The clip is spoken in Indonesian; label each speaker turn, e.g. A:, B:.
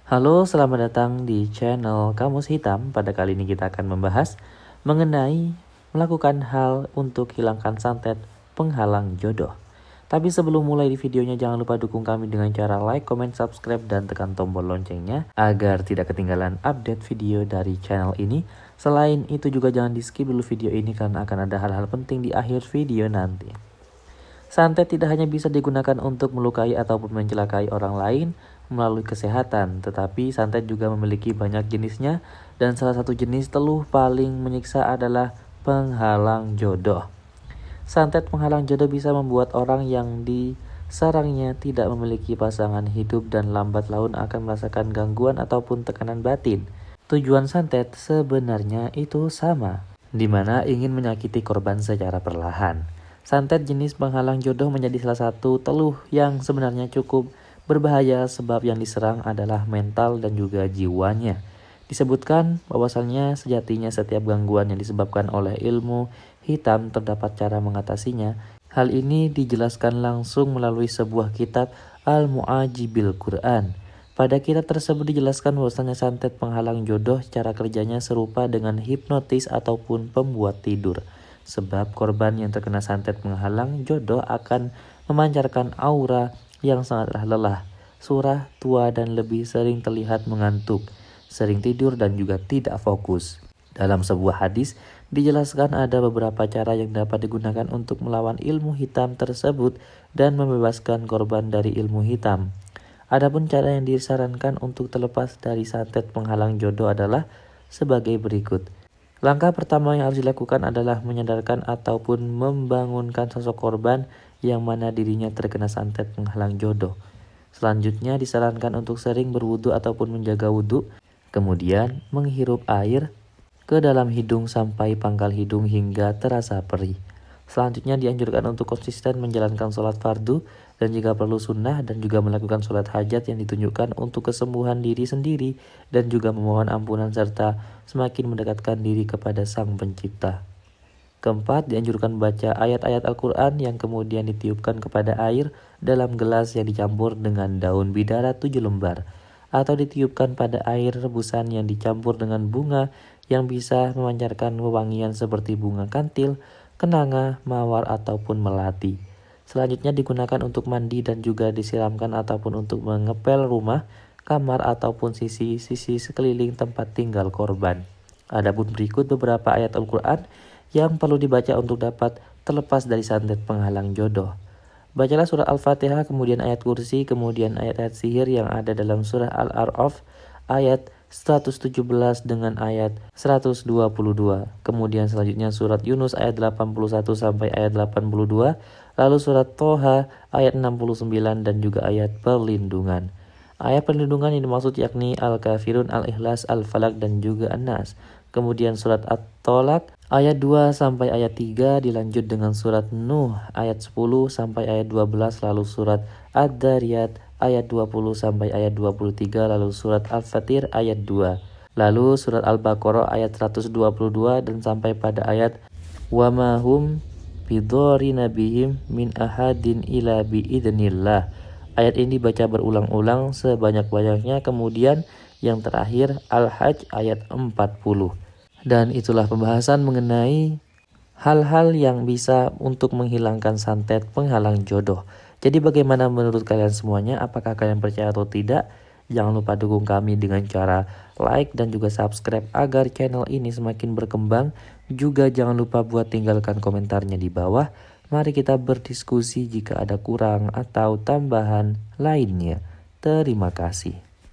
A: Halo, selamat datang di channel Kamus Hitam. Pada kali ini kita akan membahas mengenai melakukan hal untuk hilangkan santet penghalang jodoh. Tapi sebelum mulai di videonya, jangan lupa dukung kami dengan cara like, comment, subscribe, dan tekan tombol loncengnya agar tidak ketinggalan update video dari channel ini. Selain itu juga jangan di skip dulu video ini karena akan ada hal-hal penting di akhir video nanti. Santet tidak hanya bisa digunakan untuk melukai ataupun mencelakai orang lain melalui kesehatan, tetapi santet juga memiliki banyak jenisnya, dan salah satu jenis teluh paling menyiksa adalah penghalang jodoh. Santet penghalang jodoh bisa membuat orang yang disarangnya tidak memiliki pasangan hidup dan lambat laun akan merasakan gangguan ataupun tekanan batin. Tujuan santet sebenarnya itu sama, di mana ingin menyakiti korban secara perlahan. Santet jenis penghalang jodoh menjadi salah satu teluh yang sebenarnya cukup berbahaya sebab yang diserang adalah mental dan juga jiwanya. Disebutkan bahwasannya sejatinya setiap gangguan yang disebabkan oleh ilmu hitam terdapat cara mengatasinya. Hal ini dijelaskan langsung melalui sebuah kitab Al-Mu'ajibil Quran. Pada kitab tersebut dijelaskan bahwasannya santet penghalang jodoh cara kerjanya serupa dengan hipnotis ataupun pembuat tidur. Sebab korban yang terkena santet penghalang jodoh akan memancarkan aura yang sangatlah lelah, surah, tua, dan lebih sering terlihat mengantuk, sering tidur, dan juga tidak fokus. Dalam sebuah hadis, dijelaskan ada beberapa cara yang dapat digunakan untuk melawan ilmu hitam tersebut dan membebaskan korban dari ilmu hitam. Adapun cara yang disarankan untuk terlepas dari santet penghalang jodoh adalah sebagai berikut. Langkah pertama yang harus dilakukan adalah menyadarkan ataupun membangunkan sosok korban yang mana dirinya terkena santet penghalang jodoh. Selanjutnya disarankan untuk sering berwudu ataupun menjaga wudu, kemudian menghirup air ke dalam hidung sampai pangkal hidung hingga terasa perih. Selanjutnya dianjurkan untuk konsisten menjalankan sholat fardu dan jika perlu sunnah, dan juga melakukan sholat hajat yang ditunjukkan untuk kesembuhan diri sendiri dan juga memohon ampunan serta semakin mendekatkan diri kepada Sang Pencipta. Keempat, dianjurkan baca ayat-ayat Al-Quran yang kemudian ditiupkan kepada air dalam gelas yang dicampur dengan daun bidara 7 lembar atau ditiupkan pada air rebusan yang dicampur dengan bunga yang bisa memancarkan wewangian seperti bunga kantil, kenanga, mawar, ataupun melati. Selanjutnya digunakan untuk mandi dan juga disiramkan ataupun untuk mengepel rumah, kamar, ataupun sisi-sisi sekeliling tempat tinggal korban. Adapun berikut beberapa ayat Al-Quran yang perlu dibaca untuk dapat terlepas dari santet penghalang jodoh. Bacalah surat Al-Fatihah, kemudian ayat kursi, kemudian ayat-ayat sihir yang ada dalam surah Al-A'raf ayat 117 dengan ayat 122. Kemudian selanjutnya surat Yunus ayat 81 sampai ayat 82. Lalu surat Toha ayat 69 dan juga ayat perlindungan. Ayat perlindungan yang dimaksud yakni Al-Kafirun, Al-Ikhlas, Al-Falaq, dan juga An-Nas. Kemudian surat At-Tolak ayat 2 sampai ayat 3 dilanjut dengan surat Nuh ayat 10 sampai ayat 12, lalu surat Ad-Dariyat ayat 20 sampai ayat 23, lalu surat Al-Fatir ayat 2, lalu surat Al-Baqarah ayat 122 dan sampai pada ayat wa ma hum bidharina bihim min ahadin ila biidznillah. Ayat ini dibaca berulang-ulang sebanyak-banyaknya. Kemudian yang terakhir Al-Hajj ayat 40. Dan itulah pembahasan mengenai hal-hal yang bisa untuk menghilangkan santet penghalang jodoh. Jadi bagaimana menurut kalian semuanya? Apakah kalian percaya atau tidak? Jangan lupa dukung kami dengan cara like dan juga subscribe agar channel ini semakin berkembang. Juga jangan lupa buat tinggalkan komentarnya di bawah. Mari kita berdiskusi jika ada kurang atau tambahan lainnya. Terima kasih.